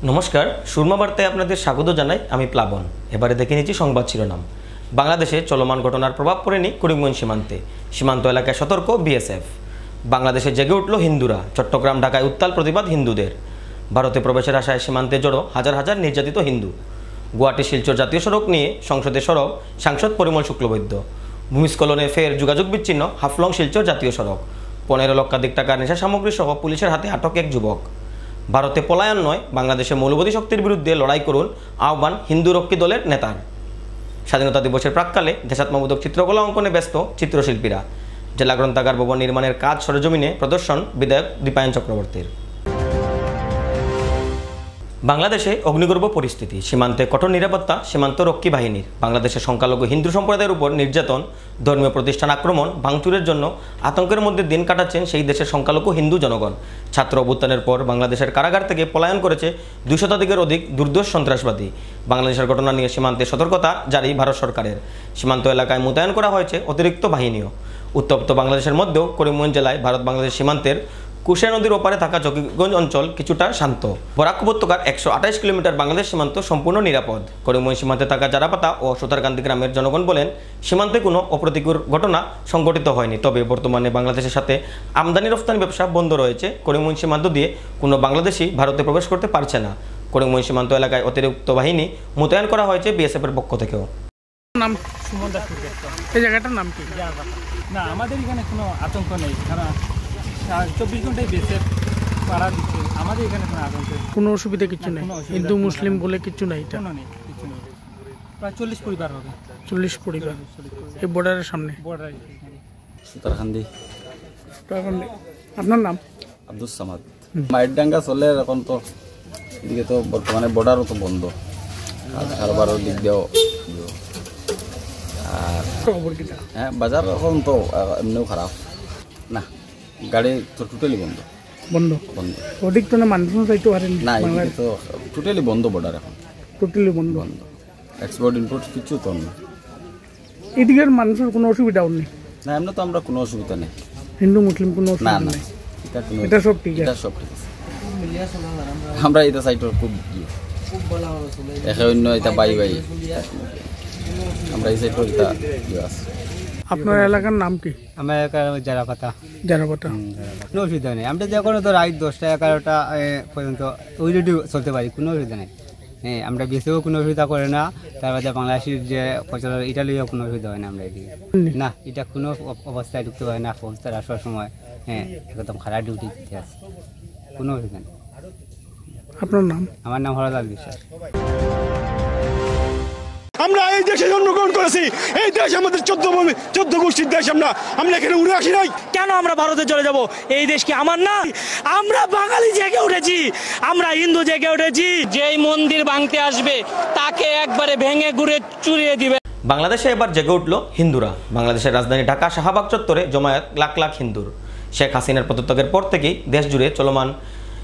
নমস্কার, সুরমা বার্তায় আপনাদের স্বাগত জানাই। আমি প্লাবন। এবারে দেখে নিচ্ছি সংবাদ শিরোনাম। বাংলাদেশে চলমান ঘটনার প্রভাব পড়েনি করিমগঞ্জ সীমান্তে, সীমান্ত এলাকায় সতর্ক বিএসএফ। বাংলাদেশে জেগে উঠল হিন্দুরা, চট্টগ্রাম ঢাকায় উত্তাল প্রতিবাদ হিন্দুদের। ভারতে প্রবেশের আশায় সীমান্তে জড়ো হাজার হাজার নির্যাতিত হিন্দু। গুয়াহাটি শিলচর জাতীয় সড়ক নিয়ে সংসদে সরব সাংসদ পরিমল শুক্লবৈদ্য। ভূমিস্খলনে ফের যোগাযোগ বিচ্ছিন্ন হাফলং শিলচর জাতীয় সড়ক। 15 লক্ষাধিক টাকার নেশা সামগ্রী সহ পুলিশের হাতে আটক এক যুবক। ভারতে পলায়ন নয়, বাংলাদেশে মৌলবাদী শক্তির বিরুদ্ধে লড়াই করুন আহ্বান হিন্দু রক্ষী দলের নেতার। স্বাধীনতা দিবসের প্রাক্কালে দেশাত্মবোধক চিত্রকলা অঙ্কনে ব্যস্ত চিত্রশিল্পীরা। জেলা গ্রন্থাগার ভবন নির্মাণের কাজ সরেজমিনে প্রদর্শন বিধায়ক দীপায়ন চক্রবর্তীর। বাংলাদেশে অগ্নিগর্ভ পরিস্থিতি, সীমান্তে কঠোর নিরাপত্তা সীমান্ত রক্ষী বাহিনীর। বাংলাদেশের সংখ্যালঘু হিন্দু সম্প্রদায়ের উপর নির্যাতন, ধর্মীয় প্রতিষ্ঠান আক্রমণ, ভাঙচুরের জন্য আতঙ্কের মধ্যে দিন কাটাচ্ছেন সেই দেশের সংখ্যালঘু হিন্দু জনগণ। ছাত্র অভ্যুত্থানের পর বাংলাদেশের কারাগার থেকে পলায়ন করেছে 200 শতাধিকের অধিক দুর্ধর্ষ সন্ত্রাসবাদী। বাংলাদেশের ঘটনা নিয়ে সীমান্তে সতর্কতা জারি ভারত সরকারের। সীমান্ত এলাকায় মোতায়েন করা হয়েছে অতিরিক্ত বাহিনীও। উত্তপ্ত বাংলাদেশের মধ্যেও করিমগঞ্জ জেলায় ভারত বাংলাদেশ সীমান্তের কুশিয়া নদীর ওপারে থাকা জকিগঞ্জ অঞ্চল কিছুটা শান্ত। বরাক উপত্যকার 128 কিলোমিটার বাংলাদেশ সীমান্ত সম্পূর্ণ নিরাপদ। করিমগঞ্জ সীমান্তে থাকা জারাপাতা ও সুতারকান্দি গ্রামের জনগণ বলেন, সীমান্তে কোনো অপ্রীতিকর ঘটনা সংঘটিত হয়নি। তবে বর্তমানে বাংলাদেশের সাথে আমদানি রপ্তানি ব্যবসা বন্ধ রয়েছে। করিমগঞ্জ সীমান্ত দিয়ে কোনো বাংলাদেশি ভারতে প্রবেশ করতে পারছে না। করিমগঞ্জ সীমান্ত এলাকায় অতিরিক্ত বাহিনী মোতায়েন করা হয়েছে বিএসএফের পক্ষ থেকেও। নাম সুমন দাস। এই জায়গাটার নাম কি? না, আমাদের এখানে কোনো আতঙ্ক নেই, কারণ 24 ঘন্টায় বিএসএফ পাড়া দিচ্ছে। আমাদের এখানে কোনো আতঙ্ক, কোনো অসুবিধা কিছু নেই। হিন্দু মুসলিম বলে কিছু নেই, এটা নেই, কিছু নেই। প্রায় 40 পরিবার হবে। 40 পরিবার এই বর্ডারের সামনে। বর্ডারে সুতারকান্দি। আপনার নাম? আব্দুল সামাদ। মাইটডাঙ্গা চলে এখন, তো এদিকে তো বর্তমানে বর্ডারও তো বন্ধ, কারবারের দিক দিয়েও। আর হ্যাঁ, বাজার এখন তো এমনিও খারাপ না, গাড়ি তো টোটালি বন্ধ বন্ধ বন্ধ। অধিক তো না, মানুষ যাইতে পারেন না, এদিকে তো টোটালি বন্ধ, বর্ডার এখন টোটালি বন্ধ বন্ধ। এক্সপোর্ট ইম্পোর্ট কিছু তো না। এদিকের মানুষের কোনো অসুবিধাও নেই? না, এমনি তো আমরা কোনো অসুবিধা নেই। হিন্দু মুসলিম কোনো না অসুবিধা না, নেই, এটা সব ঠিক আছে, এটা সব ঠিক আছে। আমরা এটা সাইডের খুব একে অন্য এটা বাই আমরা এই সাইডের এটা আছে। আপনার এলাকার নাম কি? আমার এলাকার জারাপাতা। জারাপাতা। কোনো অসুবিধা নেই, আমরা যে কোনো তো রাত 10টা 11টা পর্যন্ত ওইরকম চলতে পারি, কোনো অসুবিধা নেই। হ্যাঁ, আমরা বেশিও কোনো অসুবিধা করে না। তারপরে বাংলাদেশের যে প্রচার, এটা লিয়েও কোনো অসুবিধা হয় না। আমরা এদিকে না, এটা কোনো অবস্থায় ঢুকতে পারে না। ফৌজদার আসার সময় একদম খারাপ ডিউটি দিতে আছে, কোনো অসুবিধা নেই। আপনার নাম? আমার নাম হরলাল বিশ্বাস। আমরা এই দেশে জন্মগ্রহণ করেছি, এই দেশ আমাদের 14 গোষ্ঠীর দেশ। আমরা এখানে উড়ে আসি নাই। কেন আমরা ভারতে চলে যাব? এই দেশ কি আমার না? আমরা বাঙালি জেগে উঠেছি, আমরা হিন্দু জেগে উঠেছি। যেই মন্দির ভাঙতে আসবে তাকে একবারে ভেঙে গুড়ে চুরিয়ে দিবে। বাংলাদেশে এবার জেগে উঠল হিন্দুরা। বাংলাদেশের রাজধানী ঢাকা শাহবাগ চত্বরে জমায়েত লাখ লাখ হিন্দুর। শেখ হাসিনার পদত্যাগের পর থেকেই দেশ জুড়ে চলমান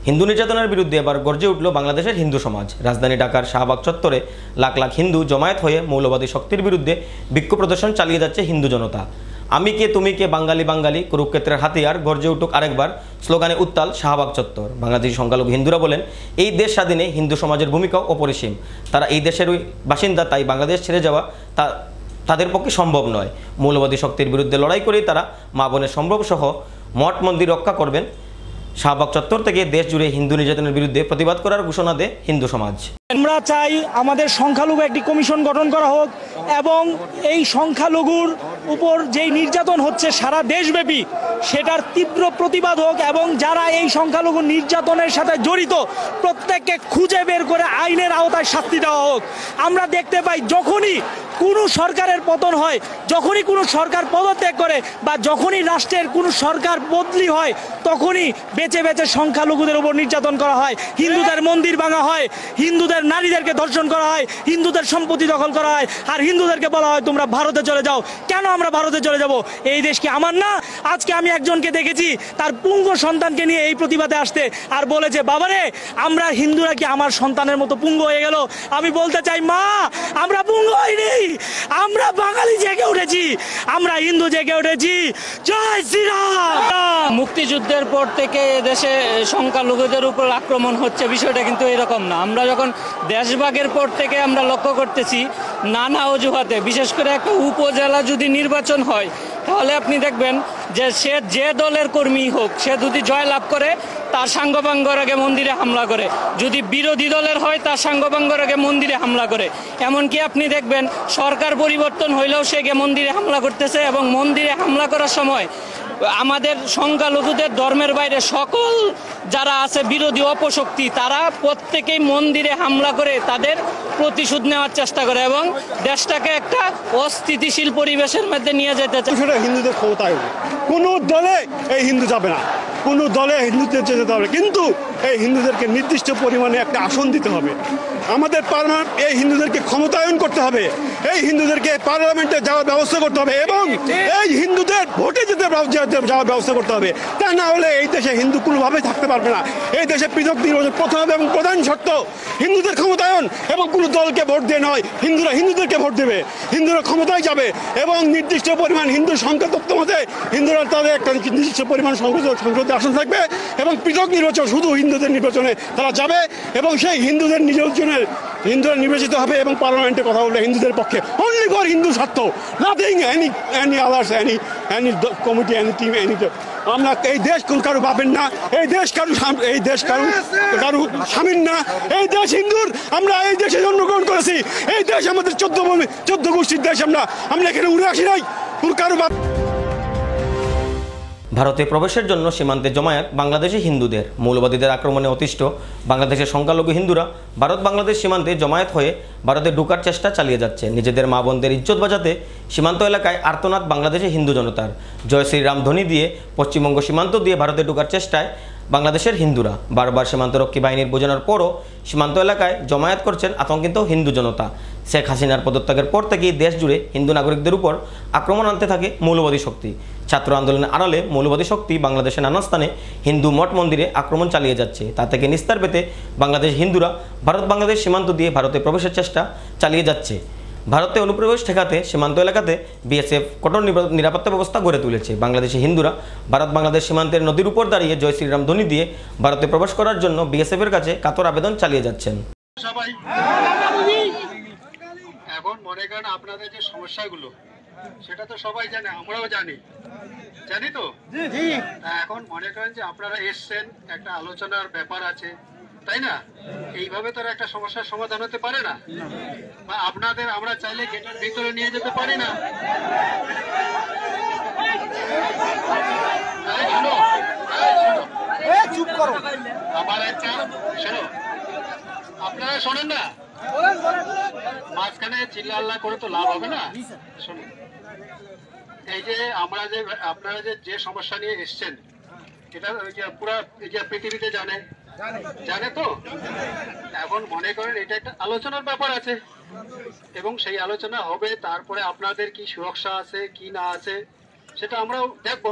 হিন্দু নির্যাতনের বিরুদ্ধে এবার গর্জে উঠল বাংলাদেশের হিন্দু সমাজ। রাজধানী ঢাকার শাহবাগ চত্বরে লাখ লাখ হিন্দু জমায়েত হয়ে মৌলবাদী শক্তির বিরুদ্ধে বিক্ষোভ প্রদর্শন চালিয়ে যাচ্ছে হিন্দু জনতা। আমি কে তুমি কে, বাঙালি বাঙালি, কুরুক্ষেত্রের হাতিয়ার, গর্জে উঠুক আরেকবার স্লোগানে উত্তাল শাহবাগ চত্বর। বাংলাদেশি সংখ্যালঘু হিন্দুরা বলেন, এই দেশ স্বাধীনে হিন্দু সমাজের ভূমিকাও অপরিসীম। তারা এই দেশেরই বাসিন্দা, তাই বাংলাদেশ ছেড়ে যাওয়া তাদের পক্ষে সম্ভব নয়। মৌলবাদী শক্তির বিরুদ্ধে লড়াই করেই তারা মা বোনের সম্ভব সহ মঠ মন্দির রক্ষা করবেন। শাহবাগ চত্বর থেকে দেশ জুড়ে হিন্দু নির্যাতনের বিরুদ্ধে প্রতিবাদ করার ঘোষণা দেয় হিন্দু সমাজ। আমরা চাই আমাদের সংখ্যালঘু একটি কমিশন গঠন করা হোক এবং এই সংখ্যালঘুর উপর যেই নির্যাতন হচ্ছে সারা দেশব্যাপী, সেটার তীব্র প্রতিবাদ হোক এবং যারা এই সংখ্যালঘু নির্যাতনের সাথে জড়িত প্রত্যেককে খুঁজে বের করে আইনের আওতায় শাস্তি দেওয়া হোক। আমরা দেখতে পাই যখনই কোনো সরকারের পতন হয়, যখনই কোনো সরকার পদত্যাগ করে বা যখনই রাষ্ট্রের কোনো সরকার বদলি হয়, তখনই বেঁচে বেঁচে সংখ্যালঘুদের উপর নির্যাতন করা হয়। হিন্দুদের মন্দির ভাঙা হয়, হিন্দুদের নারীদেরকে ধর্ষণ করা হয়, হিন্দুদের সম্পত্তি দখল করা হয়, আর হিন্দুদেরকে বলা হয় তোমরা ভারতে চলে যাও। কেন আমরা ভারতে চলে যাব? এই দেশ কি আমার না? আজকে আমি একজনকে দেখেছি তার পুঙ্গ সন্তানকে নিয়ে এই প্রতিবাদে আসতে, আর বলেছে বাবারে আমরা হিন্দুরা কি আমার সন্তানের মতো পুঙ্গ হয়ে গেল। আমি বলতে চাই মা, আমরা পুঙ্গ হইনি, আমরা বাঙালি জেগে উঠেছি, আমরা হিন্দু জেগে উঠেছি। জয় শ্রীরাম। মুক্তিযুদ্ধের পর থেকে দেশে সংখ্যালঘুদের উপর আক্রমণ হচ্ছে, বিষয়টা কিন্তু এরকম না। আমরা যখন দেশভাগের পর থেকে আমরা লক্ষ্য করতেছি নানা অজুহাতে, বিশেষ করে একটা উপজেলা যদি নির্বাচন হয় তাহলে আপনি দেখবেন যে সে যে দলের কর্মী হোক, সে যদি জয়লাভ করে তার সাঙ্গপাঙ্গর আগে মন্দিরে হামলা করে, যদি বিরোধী দলের হয় তার সাঙ্গপাঙ্গর আগে মন্দিরে হামলা করে। এমনকি আপনি দেখবেন সরকার পরিবর্তন হইলেও সে গিয়ে মন্দিরে হামলা করতেছে, এবং মন্দিরে হামলা করার সময় আমাদের সংখ্যালঘুদের ধর্মের বাইরে সকল যারা আছে বিরোধী অপশক্তি, তারা প্রত্যেকেই মন্দিরে হামলা করে তাদের প্রতিশোধ নেওয়ার চেষ্টা করে এবং দেশটাকে একটা অস্থিতিশীল পরিবেশের মধ্যে নিয়ে যেতে চায়। সেটা হিন্দুদের ক্ষমতায় কোনো দলে এই হিন্দু যাবে না, কোনো দলে হিন্দুদের যেতে হবে, কিন্তু এই হিন্দুদেরকে নির্দিষ্ট পরিমাণে একটা আসন দিতে হবে। আমাদের এই হিন্দুদেরকে ক্ষমতায়ন করতে হবে, এই হিন্দুদেরকে পার্লামেন্টে যাওয়ার ব্যবস্থা করতে হবে এবং এই হিন্দুদের ভোটে যেতে যাওয়ার ব্যবস্থা করতে হবে। তা না হলে এই দেশে হিন্দু কোনোভাবেই থাকতে পারবে না। এই দেশে পৃথক নির্বাচন প্রথম এবং প্রধান শর্ত হিন্দুদের ক্ষমতায়ন, এবং কোনো দলকে ভোট দিয়ে নয়, হিন্দুদেরকে ভোট দেবে, হিন্দুরা ক্ষমতায় যাবে এবং নির্দিষ্ট পরিমাণ হিন্দু সংখ্যা তত্ত্ব মতে হিন্দুরা তাদের একটা নির্দিষ্ট পরিমাণ সংসদে আসন থাকবে এবং পৃথক নির্বাচন শুধু হিন্দুদের নির্বাচনে তারা যাবে এবং সেই হিন্দুদের নির্বাচনের হিন্দুরা নির্বাচিত হবে এবং পার্লামেন্টে কথা বলবে হিন্দুদের পক্ষে, অনলি ফর হিন্দু স্বার্থ, nothing any others, any committee, any team, any. আমরা এই দেশ কারো পাবেন না, এই দেশ কারো স্বামীর না, এই দেশ হিন্দুর। আমরা এই দেশে জন্মগ্রহণ করেছি, এই দেশ আমাদের 14 গোষ্ঠীর দেশ। আমরা এখানে উড়ে আসি নাই কারো। ভারতে প্রবেশের জন্য সীমান্তে জমায়েত বাংলাদেশি হিন্দুদের। মৌলবাদীদের আক্রমণে অতিষ্ঠ বাংলাদেশের সংখ্যালঘু হিন্দুরা ভারত বাংলাদেশ সীমান্তে জমায়েত হয়ে ভারতে ঢোকার চেষ্টা চালিয়ে যাচ্ছে। নিজেদের মা বোনদের ইজ্জত বাঁচাতে সীমান্ত এলাকায় আর্তনাদ বাংলাদেশি হিন্দু জনতার। জয় শ্রীরাম ধ্বনি দিয়ে পশ্চিমবঙ্গ সীমান্ত দিয়ে ভারতে ঢোকার চেষ্টায় বাংলাদেশের হিন্দুরা। বারবার সীমান্তরক্ষী বাহিনীর বোঝানোর পরও সীমান্ত এলাকায় জমায়েত করছেন আতঙ্কিত হিন্দু জনতা। শেখ হাসিনার পদত্যাগের পর থেকেই দেশ জুড়ে হিন্দু নাগরিকদের উপর আক্রমণ আনতে থাকে মৌলবাদী শক্তি। ছাত্র আন্দোলনের আড়ালে মৌলবাদী শক্তি বাংলাদেশের নানা স্থানে হিন্দু মঠ মন্দিরে আক্রমণ চালিয়ে যাচ্ছে। তা থেকে নিস্তার পেতে বাংলাদেশ হিন্দুরা ভারত বাংলাদেশ সীমান্ত দিয়ে ভারতে প্রবেশের চেষ্টা চালিয়ে যাচ্ছে। ভারতে অনুপ্রবেশ ঠেকাতে সীমান্ত এলাকাতে বিএসএফ কঠোর নিরাপত্তা ব্যবস্থা গড়ে তুলেছে। বাংলাদেশি হিন্দুরা ভারত বাংলাদেশ সীমান্তের নদীর উপর দাঁড়িয়ে জয় শ্রীরাম ধ্বনি দিয়ে ভারতে প্রবেশ করার জন্য বিএসএফের কাছে কাতর আবেদন চালিয়ে যাচ্ছেন। এখন মনে করেন আপনাদের যে সমস্যাগুলো সেটা তো সবাই জানে, আমরাও জানি তো। এখন মনে করেন যে আপনারা এসছেন, একটা আলোচনার ব্যাপার আছে, তাই না? এইভাবে তো একটা সমস্যার সমাধান হতে পারে না, বা আপনাদের আমরা চাইলে গেটের ভিতরে নিয়ে যেতে পারি না। আমার একটা শোনো, আপনারা শোনেন না, মাঝখানে চিল্লা করে তো লাভ হবে না। শুনুন, এই যে আপনারা যে সমস্যা নিয়ে এসছেন, এটা পুরা পৃথিবীতে জানে তো। এখন মনে করেন এটা একটা আলোচনার ব্যাপার আছে এবং সেই আলোচনা হবে, তারপরে আপনাদের কি সুরক্ষা আছে কি না আছে সেটা আমরাও দেখব।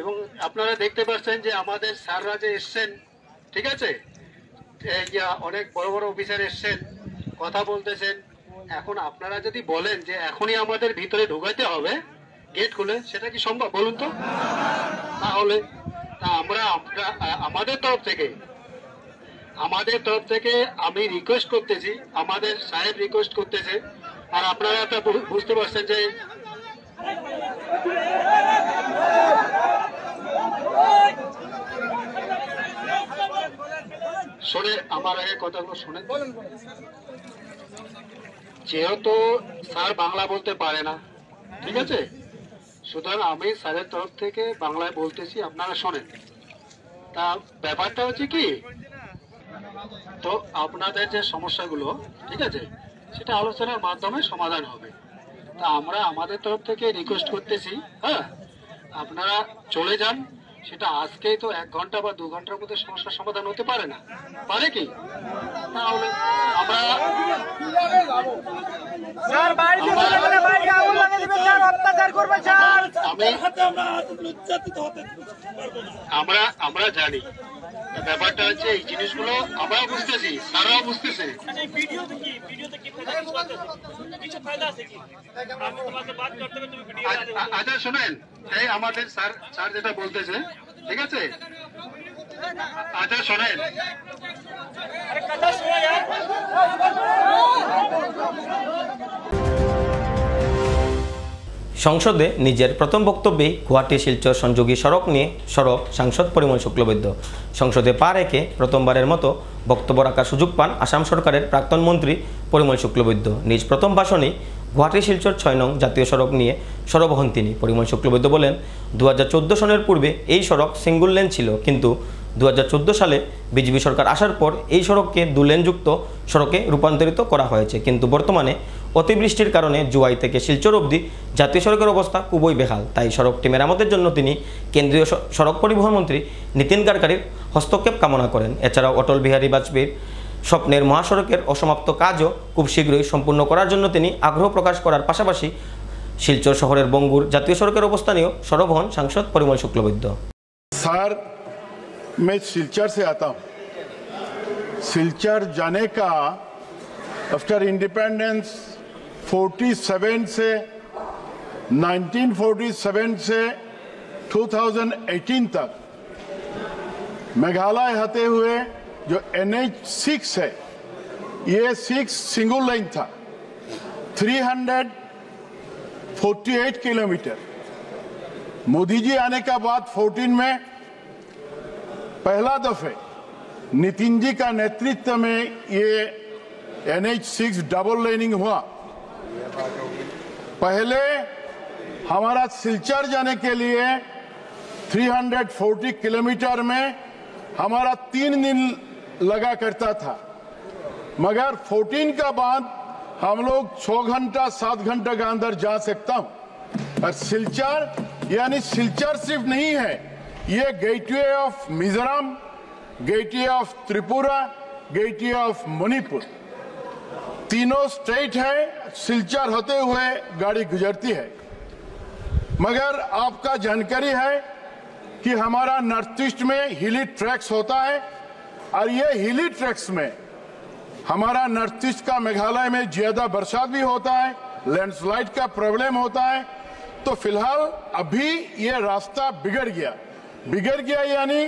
এবং আপনারা দেখতে পাচ্ছেন যে আমাদের স্যাররা যে এসছেন, ঠিক আছে, অনেক বড় বড় অফিসার এসছেন, কথা বলতেছেন। এখন আপনারা যদি বলেন যে এখনই আমাদের ভিতরে ঢোকাইতে হবে গেট খুলে, সেটা কি সম্ভব বলুন তো? তাহলে আমাদের তরফ থেকে আমি রিকোয়েস্ট করতেছি, আমাদের সাহেব রিকোয়েস্ট করতেছে, আর আপনারা একটা বুঝতে পারছেন যে শোনে, আমার আগে কথাগুলো শোনেন। যেহেতু স্যার বাংলা বলতে পারে না, ঠিক আছে, সুতরাং আমি স্যারের তরফ থেকে বাংলায় বলতেছি, আপনারা শোনেন। তা ব্যাপারটা হচ্ছে কি, তো আপনাদের যে সমস্যাগুলো, ঠিক আছে, সেটা আলোচনার মাধ্যমে সমাধান হবে। তা আমরা আমাদের তরফ থেকে রিকোয়েস্ট করতেছি, হ্যাঁ, আপনারা চলে যান। সেটা আজকেই তো 1 ঘন্টা বা 2 ঘন্টার মধ্যে সমস্যার সমাধান হতে পারে না, পারে কি? তাহলে আমরা আমরা জানি ব্যাপারটা হচ্ছে এই জিনিসগুলো আমরাও বুঝতেছি, তারাও বুঝতেছে। আচ্ছা শোনেন, এই আমাদের স্যার যেটা বলতেছে, ঠিক আছে? আচ্ছা শোনেন, সংসদে নিজের প্রথম বক্তব্যে গুয়াহাটি শিলচর সংযোগী সড়ক নিয়ে সড়ক সাংসদ পরিমল শুক্লবৈদ্য সংসদে পা রেখে প্রথমবারের মতো বক্তব্য রাখার সুযোগ পান আসাম সরকারের প্রাক্তন মন্ত্রী পরিমল শুক্লবৈদ্য। নিজ প্রথম ভাষণেই গুয়াহাটি শিলচর 6 নং জাতীয় সড়ক নিয়ে সরব হন তিনি। পরিমল শুক্লবৈদ্য বলেন, 2014 সনের পূর্বে এই সড়ক সিঙ্গল লেন ছিল, কিন্তু 2014 সালে বিজেপি সরকার আসার পর এই সড়ককে 2 লেনযুক্ত সড়কে রূপান্তরিত করা হয়েছে, কিন্তু বর্তমানে অতিবৃষ্টির কারণে জুয়াই থেকে শিলচর অবধি জাতীয় সড়কের অবস্থা খুবই বেহাল। তাই সড়কটি মেরামতের জন্য তিনি কেন্দ্রীয় সড়ক পরিবহন মন্ত্রী নীতিন গাডকারির হস্তক্ষেপ কামনা করেন। এছাড়াও অটল বিহারী বাজপেয়ীর স্বপ্নের মহাসড়কের অসমাপ্ত কাজও খুব শীঘ্রই সম্পূর্ণ করার জন্য তিনি আগ্রহ প্রকাশ করার পাশাপাশি শিলচর শহরের বঙ্গুর জাতীয় সড়কের অবস্থা নিয়েও সরব হন সাংসদ পরিমল শুক্লবৈদ্য। सर, मैं सिलचर से आता हूँ। सिलचर जाने का आफ्टर इंडिपेंडेंस 47 से 1947 से 2018 तक मेघालय होते हुए जो NH6 है, ये 6 सिंगल लाइन था, 348 किलोमीटर। मोदी जी आने का बाद 14 में पहला दफे नितिन जी का नेतृत्व में ये NH6 डबल लाइनिंग हुआ। पहले हमारा सिलचर जाने के लिए 340 किलोमीटर में हमारा 3 दिन लगा करता था, मगर 14 का बाद हम लोग 6 घंटा 7 घंटा के अंदर जा सकता हूं। और सिलचर यानी सिलचर सिर्फ नहीं है, ये gateway of Mizoram, gateway of Tripura, gateway of Manipur, तीनों स्टेट है। सिलचर होते हुए गाड़ी गुजरती है। मगर आपका जानकारी है कि हमारा नॉर्थ ईस्ट में हिली ट्रैक्स होता है, और ये हिली ट्रैक्स में हमारा नॉर्थ ईस्ट का मेघालय में ज्यादा बरसात भी होता है, लैंडस्लाइड का प्रॉब्लम होता है। तो फिलहाल अभी ये रास्ता बिगड़ गया यानी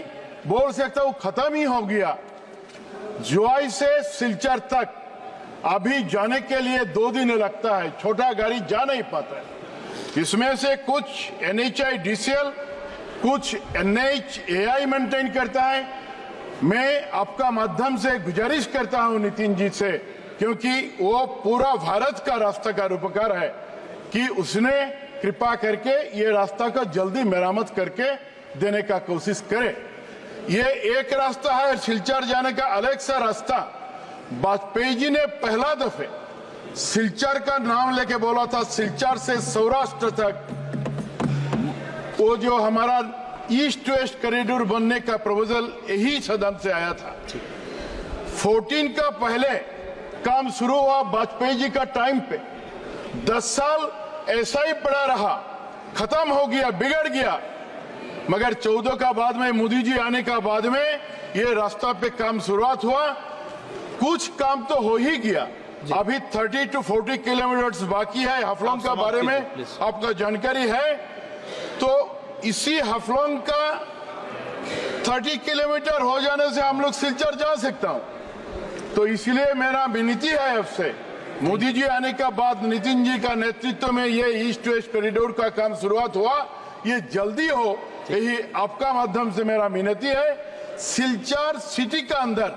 बोल सकता हूं खत्म ही हो गया। जुआई से सिलचर तक अभी जाने के लिए 2 दिन लगता है, छोटा गाड़ी जा नहीं पाता है। इसमें से कुछ NHIDCL, कुछ NHAI मेंटेन करता है। मैं आपका माध्यम से गुजारिश करता हूं नितिन जी से, क्योंकि वो पूरा भारत का रास्ता का रूपकार है, कि उसने कृपा करके ये रास्ता का जल्दी मरम्मत करके देने का कोशिश करे। ये एक रास्ता है सिलचर जाने का अलग सा रास्ता। वाजपेयी जी ने पहला दफे सिलचर का नाम लेके बोला था, सिलचर से सौराष्ट्र तक वो जो हमारा ईस्ट वेस्ट कॉरिडोर बनने का प्रपोजल यही सदन से आया था। 14 का पहले काम शुरू हुआ वाजपेयी जी का टाइम पे, 10 साल ऐसा ही पड़ा रहा, खत्म हो गया, बिगड़ गया। मगर 14 का बाद में मोदी जी आने का बाद में ये रास्ता पे काम शुरुआत हुआ। कुछ काम तो हो ही गया, अभी 30 to 40 किलोमीटर बाकी है। हाफलोंग का बारे में आपका जानकारी है, तो इसी हाफलोंग का 30 किलोमीटर हो जाने से हम लोग सिलचर जा सकता हूं। तो इसलिए मेरा विनती है आपसे, मोदी जी आने का बाद नितिन जी का नेतृत्व में ये ईस्ट वेस्ट कॉरिडोर का काम शुरुआत हुआ, ये जल्दी हो, यही आपका माध्यम से मेरा विनती है। सिलचर सिटी का अंदर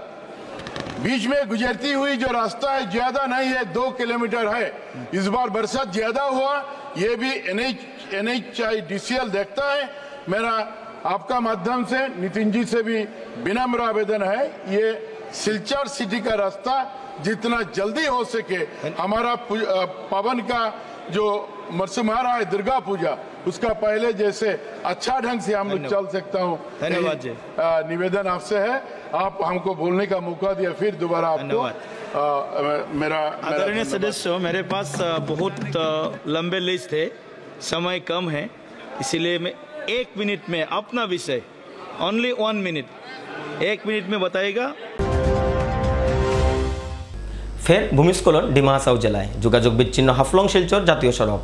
बीच में गुजरती हुई जो रास्ता है ज्यादा नहीं है, 2 किलोमीटर है। इस बार बरसात ज्यादा हुआ, ये भी NHIDCL देखता है। मेरा आपका माध्यम से नितिन जी से भी विनम्र आवेदन है, ये सिलचर सिटी का रास्ता जितना जल्दी हो सके, हमारा पावन का जो मरसुमारा है दुर्गा पूजा, उसका पहले जैसे अच्छा ढंग से हम लोग चल सकता हूँ। धन्यवाद जी। निवेदन आपसे है, आप हमको बोलने का मौका दिया, फिर दोबारा आपको मेरा आदरणीय सदस्य, मेरे पास बहुत लंबे लिस्ट है, समय कम है, इसलिए मैं 1 मिनट में अपना विषय, ओनली 1 मिनट, 1 मिनट में बताएगा। ফের ভূমিস্খলন ডিমা হাসাও জেলায়, যোগাযোগ বিচ্ছিন্ন হাফলং শিলচর জাতীয় সড়ক।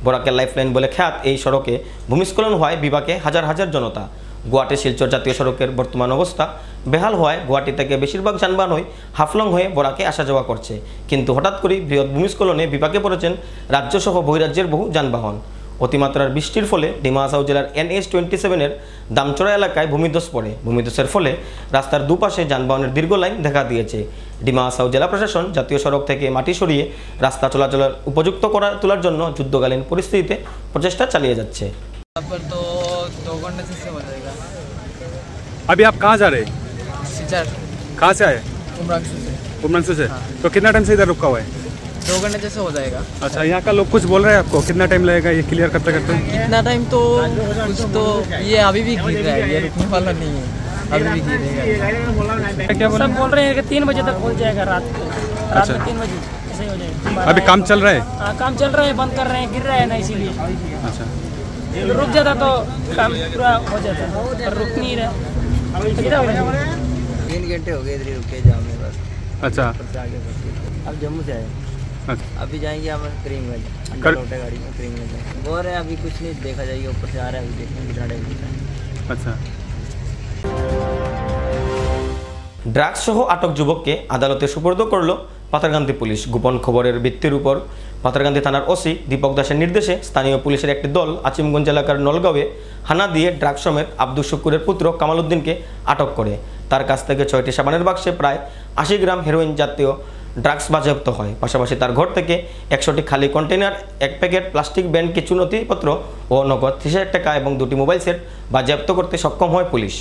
বরাকের লাইফলাইন বলে খ্যাত এই সড়কে ভূমিস্খলন হওয়ায় বিপাকে হাজার হাজার জনতা। গুয়াহাটি শিলচর জাতীয় সড়কের বর্তমান অবস্থা বেহাল হওয়ায় গুয়াহাটি থেকে বেশিরভাগ যানবাহনই হাফলং হয়ে বরাকে আসা যাওয়া করছে, কিন্তু হঠাৎ করেই বৃহৎ ভূমিস্খলনে বিপাকে পড়েছেন রাজ্যসহ বহিরাজ্যের বহু যানবাহন। অতিমাত্রার বৃষ্টির ফলে ডিমা হাসাও জেলার NH-27-এর দামচড়া এলাকায় ভূমিধস পড়ে। ভূমিধসের ফলে রাস্তার দুপাশে যানবাহনের দীর্ঘ লাইন দেখা দিয়েছে। ডিমা হাসাও জেলা প্রশাসন জাতীয় সড়ক থেকে মাটি সরিয়ে রাস্তা চলাচলের উপযুক্ত তোলার জন্য যুদ্ধকালীন পরিস্থিতিতে প্রচেষ্টা চালিয়ে যাচ্ছে। तो 2 घंटे से हो जाएगा। अभी आप कहाँ जा रहे हैं? सिचर। कहाँ से आए? उमरंगसू से। हाँ। तो कितना टाइम से इधर रुका हुआ है? 2 घंटे जैसे हो जाएगा। अच्छा, यहाँ का लोग कुछ बोल रहे हैं आपको कितना टाइम लगेगा ये क्लियर करते करते? कितना टाइम तो कुछ तो ये अभी भी गिर रहा है, ये रुकने वाला नहीं है, अभी भी गिरेगा। क्या बोल रहे हैं कि 3 बजे तक खुल जाएगा रात में 3 बजे ऐसे हो जाएगा। अभी काम चल रहा है? हाँ, काम चल रहा है, बंद कर रहे हैं, गिर रहा है ना, इसीलिए। अच्छा, रुक जाता तो काम पूरा हो जाता, पर रुक नहीं रहा। 3 घंटे हो गए इधर ही रुके जाम में बस। अच्छा, अब जम्मू से आए। अच्छा, अभी जाएंगे हम करीमगंज, लोटे गाड़ी में करीमगंज बोल रहे हैं। अभी कुछ नहीं देखा जाएगा, ऊपर से आ रहा है, अभी देखने कितना टाइम लगता है। अच्छा। ড্রাগস সহ আটক যুবককে আদালতে সুপর্দ করল পাথারকান্দি পুলিশ। গোপন খবরের ভিত্তির উপর পাথারকান্দি থানার ওসি দীপক দাসের নির্দেশে স্থানীয় পুলিশের একটি দল আজিমগঞ্জ এলাকার নলগাঁওয়ে হানা দিয়ে ড্রাগস সমেত আব্দুল শুকুরের পুত্র কামাল উদ্দিনকে আটক করে। তার কাছ থেকে 6টি সাবানের বাক্সে প্রায় 80 গ্রাম হেরোইন জাতীয় ড্রাগস বাজেয়াপ্ত হয়। পাশাপাশি তার ঘর থেকে 100টি খালি কন্টেনার, 1 প্যাকেট প্লাস্টিক ব্যান্ড, কিছু নথিপত্র ও নগদ 30,000 টাকা এবং 2টি মোবাইল সেট বাজেয়াপ্ত করতে সক্ষম হয় পুলিশ।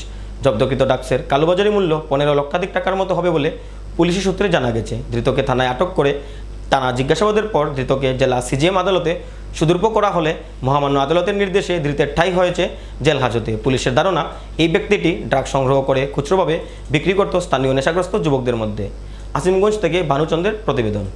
জব্দকৃত ড্রাগসের কালোবাজারি মূল্য 15 লক্ষাধিক টাকার মতো হবে বলে পুলিশি সূত্রে জানা গেছে। ধৃতকে থানায় আটক করে টানা জিজ্ঞাসাবাদের পর ধৃতকে জেলা CGM আদালতে সুদূর্প করা হলে মহামান্য আদালতের নির্দেশে ধৃতের ঠাঁই হয়েছে জেল হাজতে। পুলিশের ধারণা এই ব্যক্তিটি ড্রাগস সংগ্রহ করে খুচরোভাবে বিক্রি করত স্থানীয় নেশাগ্রস্ত যুবকদের মধ্যে। আজিমগঞ্জ থেকে ভানুচন্দ্রের প্রতিবেদন।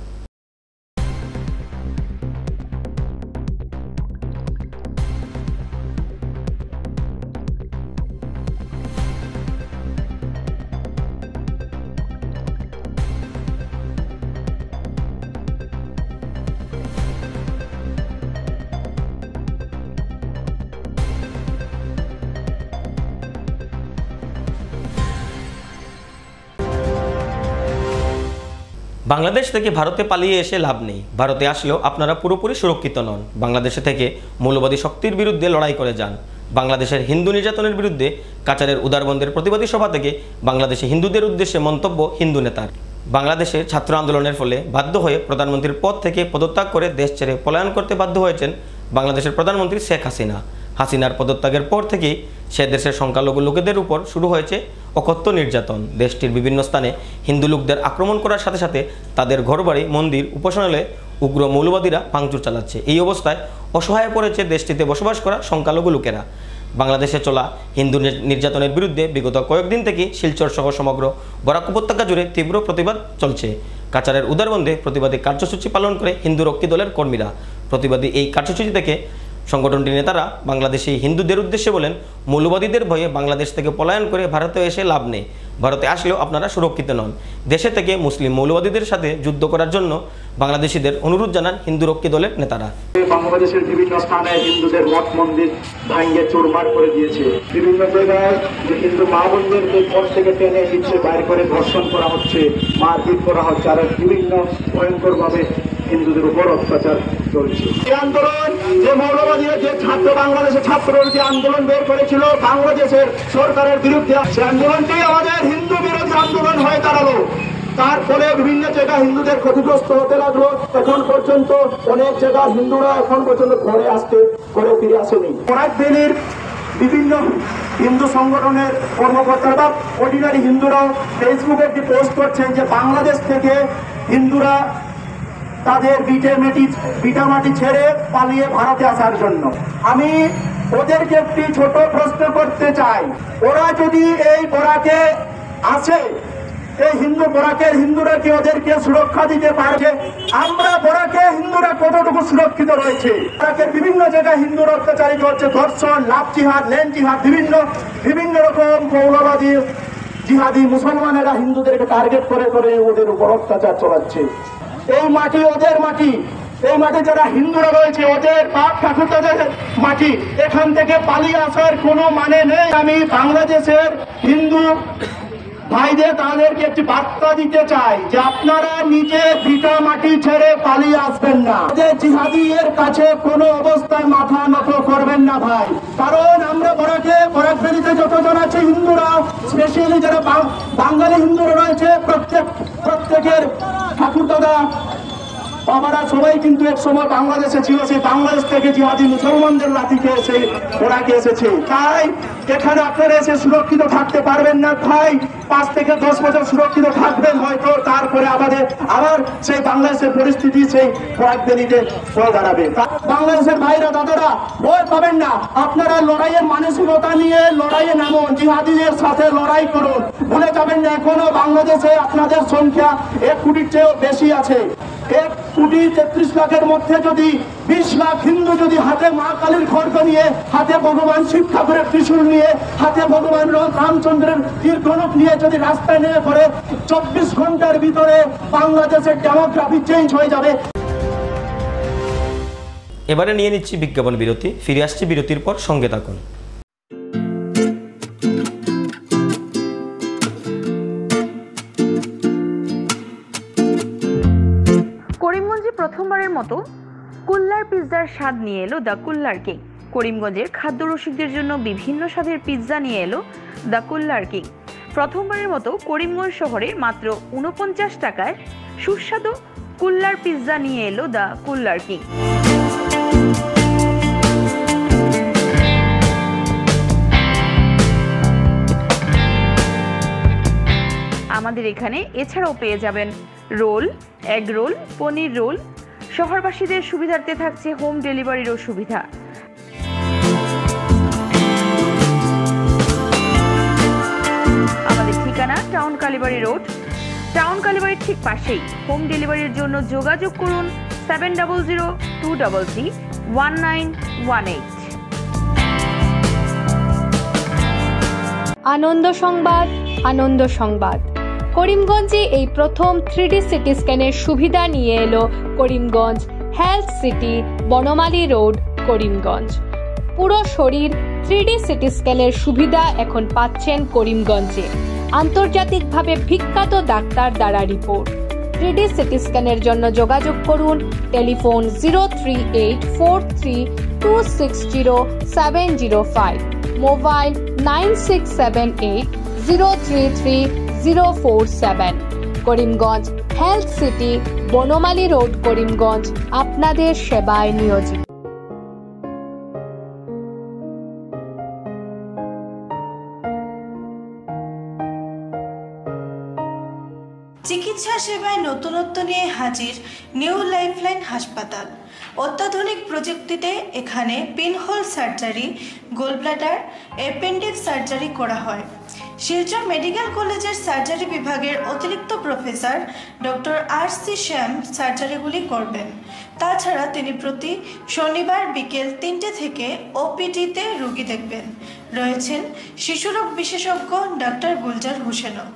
বাংলাদেশ থেকে ভারতে পালিয়ে এসে লাভ নেই। ভারতে আসলেও আপনারা পুরোপুরি সুরক্ষিত নন। বাংলাদেশে থেকে মৌলবাদী শক্তির বিরুদ্ধে লড়াই করে যান। বাংলাদেশের হিন্দু নির্যাতনের বিরুদ্ধে কাচারের উদারবন্দের প্রতিবাদী সভা থেকে বাংলাদেশে হিন্দুদের উদ্দেশ্যে মন্তব্য হিন্দু নেতার। বাংলাদেশের ছাত্র আন্দোলনের ফলে বাধ্য হয়ে প্রধানমন্ত্রীর পদ থেকে পদত্যাগ করে দেশ ছেড়ে পলায়ন করতে বাধ্য হয়েছেন বাংলাদেশের প্রধানমন্ত্রী শেখ হাসিনা। হাসিনার পদত্যাগের পর থেকেই সে দেশের সংখ্যালঘু লোকেদের উপর শুরু হয়েছে অকথ্য নির্যাতন। দেশটির বিভিন্ন স্থানে হিন্দু লোকদের আক্রমণ করার সাথে সাথে তাদের ঘরবাড়ি, মন্দির, উপাসনালয়ে উগ্র মৌলবাদীরা ভাঙচুর চালাচ্ছে। এই অবস্থায় অসহায় পড়েছে দেশটিতে বসবাস করা সংখ্যালঘু লোকেরা। বাংলাদেশে চলা হিন্দু নির্যাতনের বিরুদ্ধে বিগত কয়েকদিন থেকে শিলচর সহ সমগ্র বরাক উপত্যকা জুড়ে তীব্র প্রতিবাদ চলছে। কাচারের উদারবন্দে প্রতিবাদী কার্যসূচি পালন করে হিন্দু রক্ষী দলের কর্মীরা। প্রতিবাদী এই কার্যসূচি থেকে সংগঠনটির নেতারা বাংলাদেশি হিন্দুদের উদ্দেশ্যে বলেন, মৌলবাদীদের ভয়ে বাংলাদেশ থেকে পলায়ন করে ভারতে এসে লাভ নেই। ভারতে আসলেও আপনারা সুরক্ষিত নন। দেশে থেকে মুসলিম মৌলবাদীদের সাথে যুদ্ধ করার জন্য বাংলাদেশিদের অনুরোধ জানান হিন্দু রক্ষী দলের নেতারা। বাংলাদেশের বিভিন্ন স্থানে হিন্দুদের মঠ মন্দির ভাঙিয়ে চুরমার করে দিয়েছে। বিভিন্ন জায়গায় যে হিন্দু মা বোনদেরকে ঘর থেকে টেনে দিচ্ছে, বাইরে করে ধর্ষণ করা হচ্ছে, মারপিট করা হচ্ছে, আর বিভিন্ন ভয়ঙ্কর ভাবে হিন্দুদের উপর অত্যাচার চলছে। এই আন্দোলন যে মৌলবাদীরা যে ছাত্র বাংলাদেশের ছাত্ররা যে আন্দোলন বের করেছিল বাংলাদেশের সরকারের বিরুদ্ধে, সেই আন্দোলনটি আমাদের হিন্দু বিরোধী আন্দোলন হয়ে দাঁড়ালো। তার ফলে বিভিন্ন জায়গায় হিন্দুদের ক্ষতিগ্রস্ত হতে লাগলো। এখন পর্যন্ত অনেক জায়গায় হিন্দুরা এখন পর্যন্ত ঘরে ফিরে আসেনি। ফরাকভ্যালির বিভিন্ন হিন্দু সংগঠনের কর্মকর্তারা বা অর্ডিনারি হিন্দুরাও ফেসবুকে একটি পোস্ট করছেন যে বাংলাদেশ থেকে হিন্দুরা তাদের ভিটামাটি ছেড়ে পালিয়ে ভারতে আসার জন্য। আমি ওদেরকে একটি ছোট প্রশ্ন করতে চাই, ওরা যদি এই বরাকে আসে, এই হিন্দুরা কি ওদেরকে সুরক্ষা দিতে পারবে? আমরা বরাকে হিন্দুরা কতটুকু সুরক্ষিত রয়েছে। ইরাকের বিভিন্ন জায়গায় হিন্দুর অত্যাচারিত হচ্ছে, ধর্ষণ, লাভ জিহাদ, ল্যান্ড জিহাদ, বিভিন্ন রকম মৌলবাদী জিহাদি মুসলমানেরা হিন্দুদেরকে টার্গেট করে করে ওদের উপর অত্যাচার চালাচ্ছে। এই মাটি ওদের মাটি, এই মাঠে যারা হিন্দুরা রয়েছে ওদের বাপ ঠাকুরদাদের মাটি, এখান থেকে পালিয়ে আসার কোনো মানে নেই। আমি বাংলাদেশের হিন্দু ভাইদের তাদেরকে একটি বার্তা দিতে চাই যে আপনারা নিজে ভিটা মাটি ছেড়ে পালিয়ে আসবেন না, জিহাদি এর কাছে কোনো অবস্থায় মাথা নত করবেন না ভাই। কারণ আমরা বরাক ভ্যালিতে যতজন আছে হিন্দুরা, স্পেশালি যারা বাঙালি হিন্দুরা রয়েছে, প্রত্যেকের ঠাকুরদাদা বাবারা সবাই কিন্তু এক সময় বাংলাদেশে ছিল, সেই বাংলাদেশ থেকে জিহাদি মুসলমানদের লাঠিকে এসে ওরাকে এসেছে। তাই এখানে আপনারা এসে সুরক্ষিত থাকতে পারবেন না ভাই, 5 থেকে 10 বছর সুরক্ষিত থাকবেন হয়তো, তারপরে আবার সেই বাংলাদেশের পরিস্থিতি সেই বরাক ভ্যালিতে হয়ে দাঁড়াবে। বাংলাদেশের ভাইরা দাদারা ভয় পাবেন না, আপনারা লড়াইয়ের মানসিকতা নিয়ে লড়াইয়ে নামুন, জিহাদিদের সাথে লড়াই করুন। ভুলে যাবেন না এখনো বাংলাদেশে আপনাদের সংখ্যা 1 কোটির চেয়েও বেশি আছে। 1,33,00,000-এর মধ্যে যদি 20 লাখ হিন্দু যদি হাতে মা কালীর খড়গ নিয়ে, হাতে ভগবান শিব ঠাকুরের ত্রিশূল নিয়ে, হাতে ভগবান রামচন্দ্রের তীরধনুক নিয়ে যদি রাস্তায় নেমে পড়ে, 24 ঘন্টার ভিতরে বাংলাদেশের ডেমোগ্রাফি চেঞ্জ হয়ে যাবে। এবারে নিয়ে নিচ্ছি বিজ্ঞাপন বিরতি, ফিরে আসছি বিরতির পর, সঙ্গে থাকুন। করিমগঞ্জে প্রথমবারের মতো কুল্লার পিৎজার স্বাদ নিয়ে এলো দ্য কুল্লার কিং। করিমগঞ্জের খাদ্য রসিকদের জন্য বিভিন্ন স্বাদের পিৎজা নিয়ে এলো দ্য কুল্লার কিং। প্রথমবারের মতো করিমগঞ্জ শহরে মাত্র 49 টাকায় সুস্বাদু কুল্লার পিৎজা নিয়ে এলো দ্য কুল্লার কিং। আমাদের এখানে এছাড়াও পেয়ে যাবেন রোল, এগ রোল, পনির রোল। শহরবাসীদের সুবিধার্থে থাকছে হোম ডেলিভারিরও সুবিধা। আমাদের ঠিকানা টাউন কালীবাড়ি রোড, টাউন কালীবাড়ির ঠিক পাশেই। হোম ডেলিভারির জন্য যোগাযোগ করুন 7002331918। আনন্দ সংবাদ, আনন্দ সংবাদ। করিমগঞ্জে এই প্রথম 3D সিটি স্ক্যানের সুবিধা নিয়ে এলো Karimganj health city, Banamali road, Karimganj. পুরো শরীর 3D সিটি স্ক্যানের সুবিধা এখন পাচ্ছেন করিমগঞ্জে। আন্তর্জাতিকভাবে বিখ্যাত ডাক্তার দ্বারা রিপোর্ট। 3D সিটি স্ক্যানের জন্য যোগাযোগ করুন telephone 03843260705, mobile 9678033047। Karimganj health city, Banamali road, Karimganj আপনাদের সেবায় নিয়োজিত। চিকিৎসা সেবায় নতুনত্ব নিয়ে হাজির নিউ লাইফলাইন হাসপাতাল। অত্যাধুনিক প্রযুক্তিতে এখানে pinhole surgery, gallbladder, appendix surgery করা হয়। শিলচর মেডিকেল কলেজের সার্জারি বিভাগের অতিরিক্ত প্রফেসর ডক্টর RC শ্যাম সার্জারিগুলি করবেন। তাছাড়া তিনি প্রতি শনিবার বিকেল 3টে থেকে OPD-তে রোগী দেখবেন। রয়েছেন শিশুরোগ বিশেষজ্ঞ ডক্টর গুলজার হোসেনও।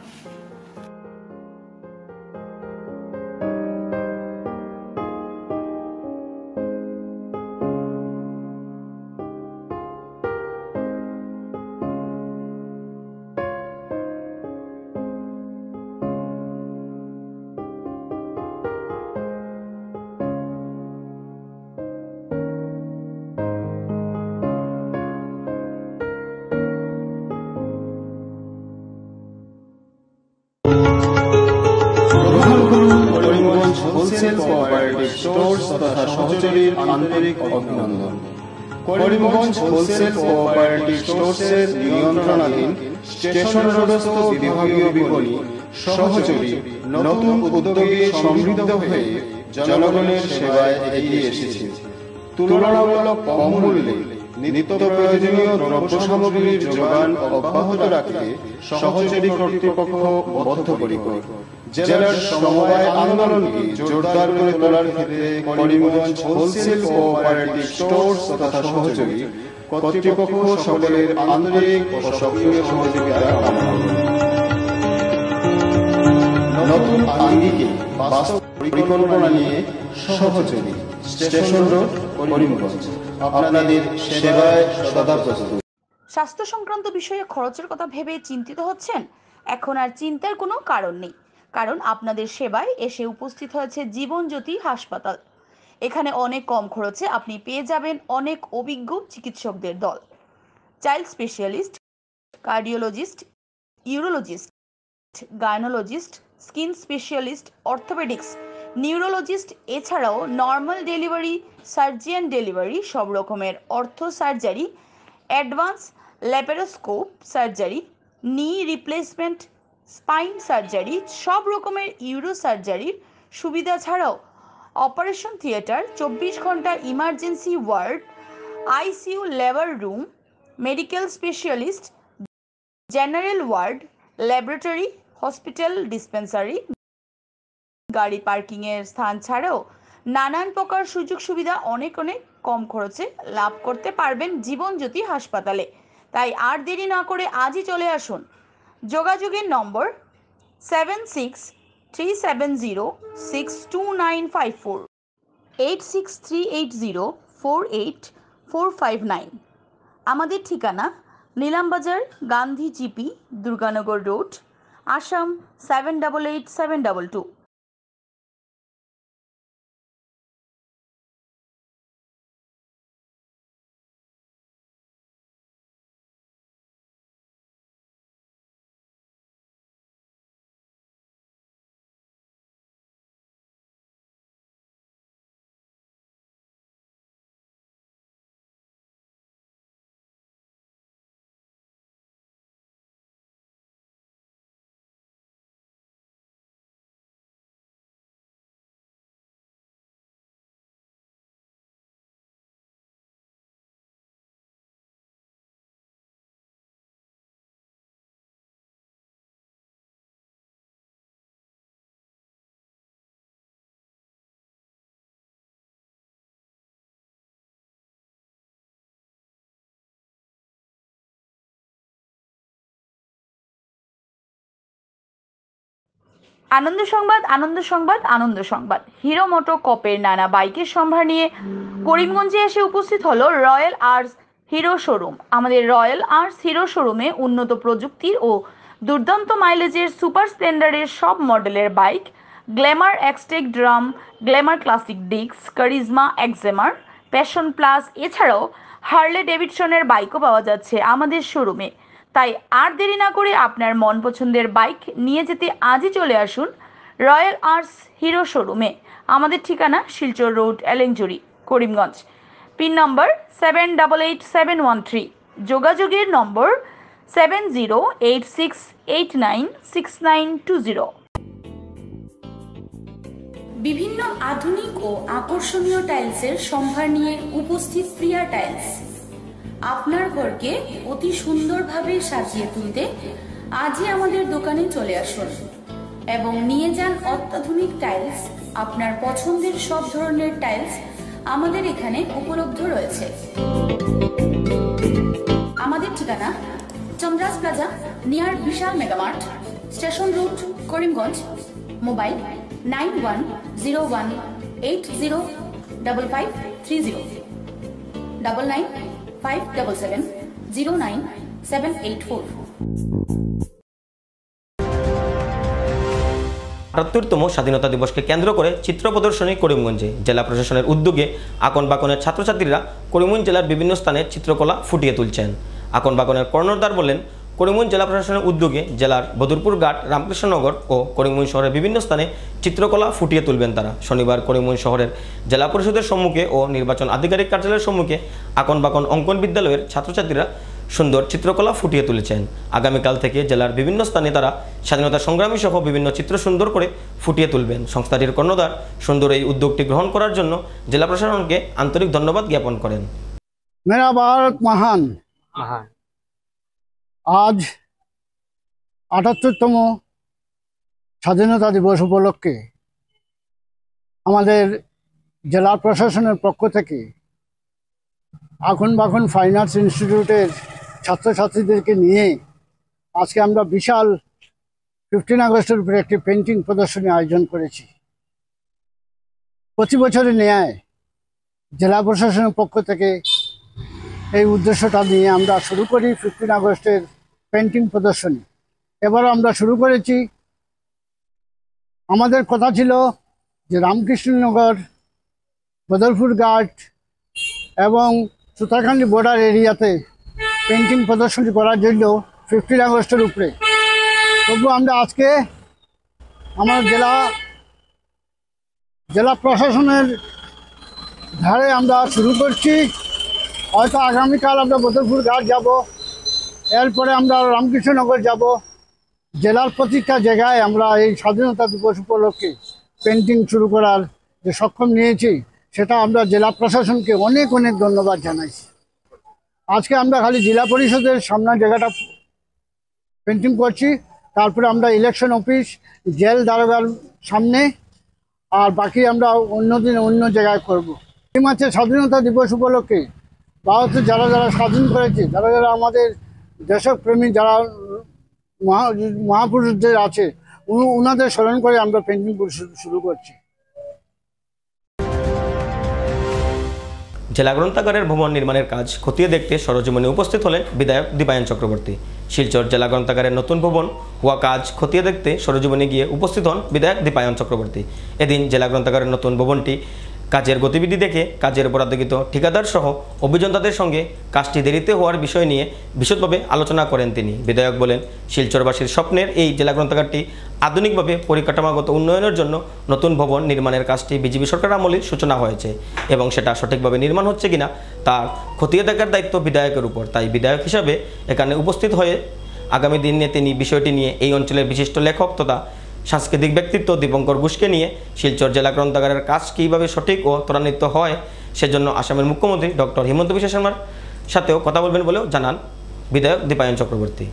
হোলসেল কোঅপারেটিভ স্টোর্স তথা সহচরীর আন্তরিক অভিনন্দন। করিমগঞ্জ হোলসেল কোঅপারেটিভ স্টোর্সের নিয়ন্ত্রণাধীন স্টেশন রোডস্থ বিভাগীয় বিপণী সহচরী নতুন উদ্যোগে সমৃদ্ধ হয়ে জনগণের সেবায় এগিয়ে এসেছে। তুলনামূলক কম মূল্যে নিত্য প্রয়োজনীয় দ্রব্য সামগ্রীর যোগান অব্যাহত রাখতে সহচরী কর্তৃপক্ষ বদ্ধপরিকর। জেলার সমবায় আন্দোলনকে জোরদার করে তোলার ক্ষেত্রে করিমগঞ্জ হোলসেল কোঅপারেটিভ স্টোর্স তথা সহযোগী কর্তৃপক্ষ সকলের আন্তরিক ও সক্রিয় সহযোগিতা কামনা করি। নতুন আঙ্গিকে বাস্তব পরিকল্পনা নিয়ে সহযোগী স্টেশন রোড করিমগঞ্জ আপনাদের সেবায় সদা প্রস্তুত। স্বাস্থ্য সংক্রান্ত বিষয়ে খরচের কথা ভেবে চিন্তিত হচ্ছেন? এখন আর চিন্তার কোনো কারণ নেই, কারণ আপনাদের সেবায় এসে উপস্থিত হয়েছে জীবনজ্যোতি হাসপাতাল। এখানে অনেক কম খরচে আপনি পেয়ে যাবেন অনেক অভিজ্ঞ চিকিৎসকদের দল। Child specialist, cardiologist, urologist, gynaecologist, skin specialist, orthopaedics, neurologist, এছাড়াও নর্মাল ডেলিভারি, সার্জিয়ান ডেলিভারি, সব রকমের ortho surgery, advance laparoscope surgery, knee replacement, spine surgery, সব রকমের ইউরো সার্জারির সুবিধা ছাড়াও অপারেশন থিয়েটার, 24 ঘন্টা emergency ward, ICU labour room, medical specialist, general ward, laboratory, hospital dispensary, গাড়ি পার্কিংয়ের স্থান ছাড়াও নানান প্রকার সুযোগ সুবিধা অনেক কম খরচে লাভ করতে পারবেন জীবনজ্যোতি হাসপাতালে। তাই আর দেরি না করে আজই চলে আসুন। যোগাযোগের নম্বর 7637062954, 8638048459। আমাদের ঠিকানা নীলামবাজার, গান্ধী জিপি, দুর্গানগর রোড, আসাম 788722। আনন্দ সংবাদ, আনন্দ সংবাদ, আনন্দ সংবাদ। হিরো মোটোকপের নানা বাইকের সম্ভার নিয়ে করিমগঞ্জে এসে উপস্থিত হলো রয়্যাল আর্টস হিরো শোরুম। আমাদের রয়্যাল আর্টস হিরো শোরুমে উন্নত প্রযুক্তির ও দুর্দান্ত মাইলেজের সুপার স্প্লেন্ডারের সব মডেলের bike, Glamour Xtec drum, Glamour classic ডিক্স, কারিজমা এক্সেমার, প্যাশন প্লাস, এছাড়াও হার্লে ডেভিডসনের বাইকও পাওয়া যাচ্ছে আমাদের শোরুমে। তাই আর দেরি না করে আপনার মন পছন্দের বাইক নিয়ে যেতে আজই চলে আসুন রয়্যাল আর্টস হিরো শোরুমে। আমাদের ঠিকানা শিলচর রোড, এলেংজুরি, করিমগঞ্জ। পিন নম্বর 788713। যোগাযোগের নম্বর 7086896920। বিভিন্ন আধুনিক ও আকর্ষণীয় টাইলসের সম্ভার নিয়ে উপস্থিত প্রিয়া টাইলস। আপনার ঘরকে অতি সুন্দরভাবে সাজিয়ে তুলতে আজই আমাদের দোকানে চলে আসুন এবং নিয়ে যান অত্যাধুনিক টাইলস। আপনার পছন্দের সব ধরনের টাইলস আমাদের এখানে উপলব্ধ রয়েছে। আমাদের ঠিকানা Chandra's plaza, near Vishal mega mart, station road, Karimganj. Mobile 9101805530, 9957709784। ৭৮তম স্বাধীনতা দিবসকে কেন্দ্র করে চিত্র প্রদর্শনী করিমগঞ্জে। জেলা প্রশাসনের উদ্যোগে আকন বাকনের ছাত্রছাত্রীরা করিমগঞ্জ জেলার বিভিন্ন স্থানে চিত্রকলা ফুটিয়ে তুলছেন। আকন বাকনের কর্ণধার বলেন, করিমগঞ্জ জেলা প্রশাসনের উদ্যোগে জেলার বদরপুর ঘাট, রামকৃষ্ণনগর ও করিমগঞ্জ শহরের বিভিন্ন স্থানে চিত্রকলা ফুটিয়ে তুলবেন তারা। শনিবার করিমগঞ্জ শহরের জেলা পরিষদের সম্মুখে ও নির্বাচন আধিকারিক কার্যালয়ের সম্মুখে আকন বাকন অঙ্কন বিদ্যালয়ের ছাত্রছাত্রীরা সুন্দর চিত্রকলা ফুটিয়ে তুলেছেন। আগামীকাল থেকে জেলার বিভিন্ন স্থানে তারা স্বাধীনতা সংগ্রামী সহ বিভিন্ন চিত্র সুন্দর করে ফুটিয়ে তুলবেন। সংস্থাটির কর্ণধার সুন্দর এই উদ্যোগটি গ্রহণ করার জন্য জেলা প্রশাসনকে আন্তরিক ধন্যবাদ জ্ঞাপন করেন। मेरा भारत महान। आज 78তম স্বাধীনতা দিবস উপলক্ষে আমাদের জেলা প্রশাসনের পক্ষ থেকে আগুন বাগুন ফাইন আর্টস ইনস্টিটিউটের ছাত্রছাত্রীদেরকে নিয়ে আজকে আমরা বিশাল 15 আগস্টের উপরে একটি পেন্টিং প্রদর্শনী আয়োজন করেছি। প্রতি বছরের ন্যায় জেলা প্রশাসনের পক্ষ থেকে এই উদ্দেশ্যটা নিয়ে আমরা শুরু করি 15 আগস্টের পেন্টিং প্রদর্শনী। এবারও আমরা শুরু করেছি। আমাদের কথা ছিল যে রামকৃষ্ণনগর, বদরপুর ঘাট এবং সুতারকান্দি বর্ডার এরিয়াতে পেন্টিং প্রদর্শনী করার জন্য 15 আগস্টের উপরে। তবু আমরা আজকে আমার জেলা প্রশাসনের ধারে আমরা শুরু করছি। হয়তো আগামীকাল আমরা বদরপুর ঘাট যাব, এরপরে আমরা রামকৃষ্ণনগর যাব। জেলার প্রতিটা জায়গায় আমরা এই স্বাধীনতা দিবস উপলক্ষে পেন্টিং শুরু করার যে সক্ষম নিয়েছি, সেটা আমরা জেলা প্রশাসনকে অনেক অনেক ধন্যবাদ জানাইছি। আজকে আমরা খালি জেলা পরিষদের সামনের জায়গাটা পেন্টিং করছি, তারপরে আমরা ইলেকশন অফিস, জেল দারোগার সামনে, আর বাকি আমরা অন্য দিন অন্য জায়গায় করব। এই মাসে স্বাধীনতা দিবস উপলক্ষে ভারতে যারা যারা স্বাধীন করেছে, যারা যারা আমাদের দেশপ্রেমী যারা মহাপুরুষদের আছে, ওনাদের স্মরণ করে আমরা পেন্টিং শুরু করছি। জেলা গ্রন্থাগারের ভবন নির্মাণের কাজ খতিয়ে দেখতে সরজমিনে উপস্থিত হলেন বিধায়ক দীপায়ন চক্রবর্তী। শিলচর জেলা গ্রন্থাগারের নতুন ভবন হওয়া কাজ খতিয়ে দেখতে সরজমিনে গিয়ে উপস্থিত হন বিধায়ক দীপায়ন চক্রবর্তী। এদিন জেলা গ্রন্থাগারের নতুন ভবনটি কাজের গতিবিধি দেখে কাজের বরাদ্দকৃত ঠিকাদার সহ অভিযন্তাদের সঙ্গে কাজটি দেরিতে হওয়ার বিষয় নিয়ে বিশদভাবে আলোচনা করেন তিনি। বিধায়ক বলেন, শিলচরবাসীর স্বপ্নের এই জেলা গ্রন্থাগারটি আধুনিকভাবে পরিকাঠামোগত উন্নয়নের জন্য নতুন ভবন নির্মাণের কাজটি বিজেপি সরকার আমলে সূচনা হয়েছে এবং সেটা সঠিকভাবে নির্মাণ হচ্ছে কিনা তার খতিয়ে দেখার দায়িত্ব বিধায়কের উপর। তাই বিধায়ক হিসাবে এখানে উপস্থিত হয়ে আগামী দিনে তিনি বিষয়টি নিয়ে এই অঞ্চলের বিশিষ্ট লেখক তথা সাংস্কৃতিক ব্যক্তিত্ব দীপঙ্কর ঘোষকে নিয়ে শিলচর জেলা গ্রন্থাগারের কাজ কীভাবে সঠিক ও ত্বরান্বিত হয় সেজন্য আসামের মুখ্যমন্ত্রী ডক্টর হিমন্ত বিশ্ব শর্মার সাথেও কথা বলবেন বলেও জানান বিধায়ক দীপায়ন চক্রবর্তী।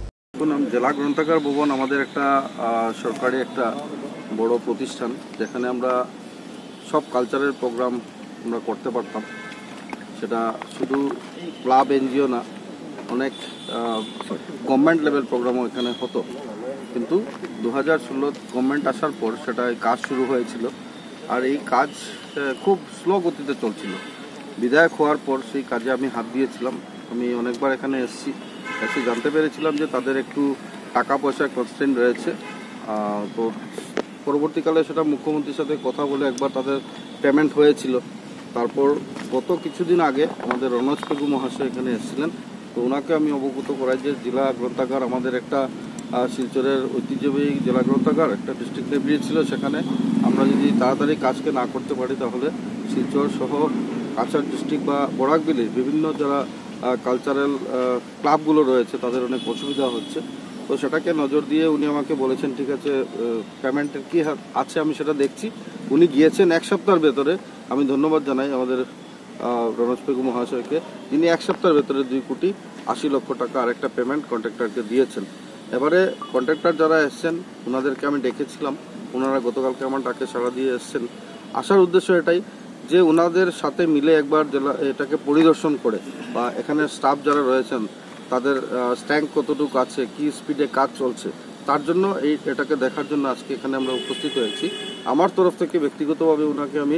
জেলা গ্রন্থাগার ভবন আমাদের একটা সরকারি একটা বড় প্রতিষ্ঠান, যেখানে আমরা সব কালচারের প্রোগ্রাম আমরা করতে পারতাম। সেটা শুধু ক্লাব এনজিও না, অনেক গভর্নমেন্ট লেভেল প্রোগ্রামও এখানে হতো। কিন্তু 2016 গভর্নমেন্ট আসার পর সেটা কাজ শুরু হয়েছিল, আর এই কাজ খুব স্লো গতিতে চলছিল। বিধায়ক হওয়ার পর সেই কাজে আমি হাত দিয়েছিলাম। আমি অনেকবার এখানে এসে জানতে পেরেছিলাম যে তাদের একটু টাকা পয়সার কনস্ট্রেন্ট রয়েছে। তো পরবর্তীকালে সেটা মুখ্যমন্ত্রীর সাথে কথা বলে একবার তাদের পেমেন্ট হয়েছিল। তারপর গত কিছুদিন আগে আমাদের রনজ পেগু মহাশয় এখানে এসেছিলেন। তো ওনাকে আমি অবগত করাই যে জেলা গ্রন্থাগার আমাদের একটা শিলচরের ঐতিহ্যবাহী জেলা গ্রন্থাগার একটা ডিস্ট্রিক্ট লাইব্রেরি ছিল, সেখানে আমরা যদি তাড়াতাড়ি কাজকে না করতে পারি তাহলে শিলচর সহ কাছাড় ডিস্ট্রিক্ট বা বরাকবিলির বিভিন্ন যারা কালচারাল ক্লাবগুলো রয়েছে তাদের অনেক অসুবিধা হচ্ছে। তো সেটাকে নজর দিয়ে উনি আমাকে বলেছেন, ঠিক আছে পেমেন্টের কী আছে আমি সেটা দেখছি। উনি গিয়েছেন 1 সপ্তাহের ভেতরে। আমি ধন্যবাদ জানাই আমাদের রনজ পেগু মহাশয়কে, যিনি 1 সপ্তাহের ভেতরে 2 কোটি 80 লক্ষ টাকা আরেকটা পেমেন্ট কন্ট্রাক্টরকে দিয়েছেন। এবারে কন্ট্রাক্টর যারা এসছেন ওনাদেরকে আমি ডেকেছিলাম, ওনারা গতকালকে আমার ডাকে সাড়া দিয়ে এসছেন। আসার উদ্দেশ্য এটাই যে ওনাদের সাথে মিলে একবার এটাকে পরিদর্শন করে বা এখানে স্টাফ যারা রয়েছেন তাদের স্ট্যাঙ্ক কতটুকু আছে, কি স্পিডে কাজ চলছে, তার জন্য এটাকে দেখার জন্য আজকে এখানে আমরা উপস্থিত হয়েছি। আমার তরফ থেকে ব্যক্তিগতভাবে ওনাকে আমি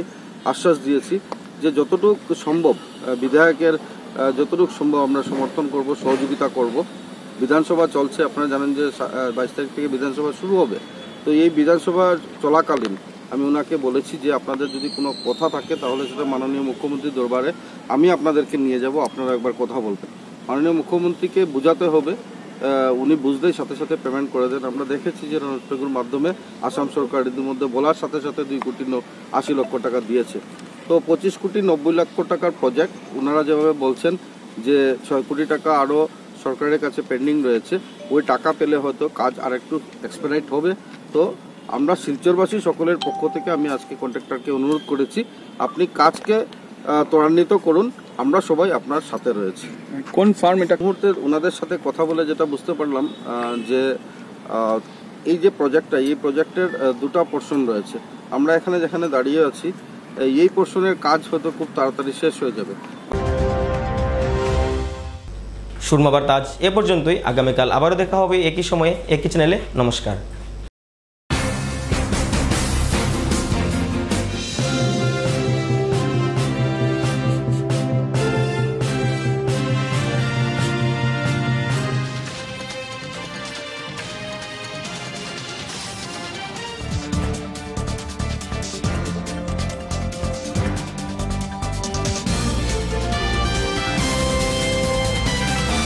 আশ্বাস দিয়েছি যে যতটুকু সম্ভব বিধায়কের যতটুকু সম্ভব আমরা সমর্থন করব, সহযোগিতা করব। বিধানসভা চলছে, আপনারা জানেন যে 22 তারিখ থেকে বিধানসভা শুরু হবে। তো এই বিধানসভা চলাকালীন আমি ওনাকে বলেছি যে আপনাদের যদি কোনো কথা থাকে তাহলে সেটা মাননীয় মুখ্যমন্ত্রীর দরবারে আমি আপনাদেরকে নিয়ে যাব, আপনারা একবার কথা বলবেন। মাননীয় মুখ্যমন্ত্রীকে বোঝাতে হবে, উনি বুঝলেই সাথে সাথে পেমেন্ট করে দেন। আমরা দেখেছি যে রনজ পেগুর মাধ্যমে আসাম সরকার ইতিমধ্যে বলার সাথে সাথে 2 কোটি 80 লক্ষ টাকা দিয়েছে। তো 25 কোটি 90 লক্ষ টাকার প্রজেক্ট ওনারা যেভাবে বলছেন যে 6 কোটি টাকা আরও সরকারের কাছে পেন্ডিং রয়েছে, ওই টাকা পেলে হয়তো কাজ আরেকটু এক্সপেডিট হবে। তো আমরা শিলচরবাসী সকলের পক্ষ থেকে আমি আজকে কন্ট্রাক্টরকে অনুরোধ করেছি, আপনি কাজকে ত্বরান্বিত করুন, আমরা সবাই আপনার সাথে রয়েছি। কোন ফার্ম এটা মুহূর্তে ওনাদের সাথে কথা বলে যেটা বুঝতে পারলাম যে এই যে প্রজেক্টটা, এই প্রজেক্টের দুটো পোর্শন রয়েছে। আমরা এখানে যেখানে দাঁড়িয়ে আছি, এই পোর্শনের কাজ হয়তো খুব তাড়াতাড়ি শেষ হয়ে যাবে। সুরমা বার্তা আজ এ পর্যন্তই। আগামীকাল আবারও দেখা হবে একই সময়ে একই চ্যানেলে। নমস্কার।